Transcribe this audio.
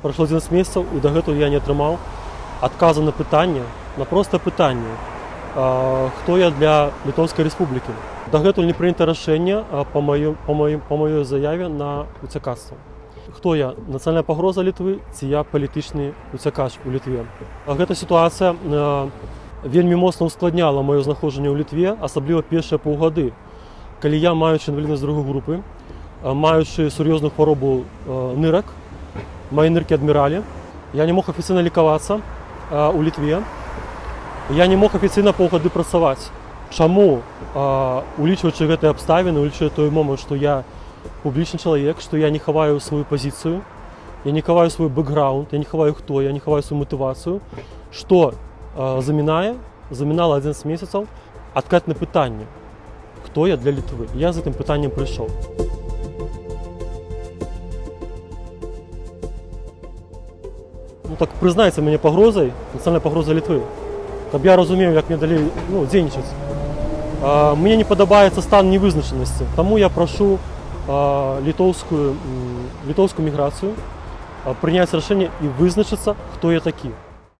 Пройшло 11 месяцев, и до этого я не атрымаў адказу на пытанне, на простае пытанне, хто я для Літоўскай Рэспублікі. Дагэтуль не прынята рашэнне па маёй заяве на уцякацтва. Хто я? Нацыянальная пагроза Літвы ці я палітычны уцякач у Літве. Гэта сітуацыя вельмі моцна ускладняла маё знаходжанне ў Літве, асабліва першыя паўгады, калі я, маючы інваліднасць другой групы, маючы сур'ёзную хваробу нырак, мои ныркі адміралі, я не мог афіцыйна лікавацца у Літве, я не мог афіцыйна паўгады працаваць. Чаму, улічваючы гэтыя абставіны, улічваючы той момант, што я публічны чалавек, што я не хаваю сваю пазіцыю, я не хаваю свой бэкграунд, я не хаваю хто, я не хаваю сваю матывацыю, што замінала 11 месяцаў адказ на пытанне, хто я для Літвы. Я з гэтым пытаннем прыйшоў. Ну так прызнайце мяне пагрозай, нацыянальнай пагрозай Літвы, каб я разумеў, як мне далей дзейнічаць. Мне не падабаецца стан невызначанасці, таму я прашу літоўскую міграцыю прыняць рашэнне і вызначыцца, хто я такі.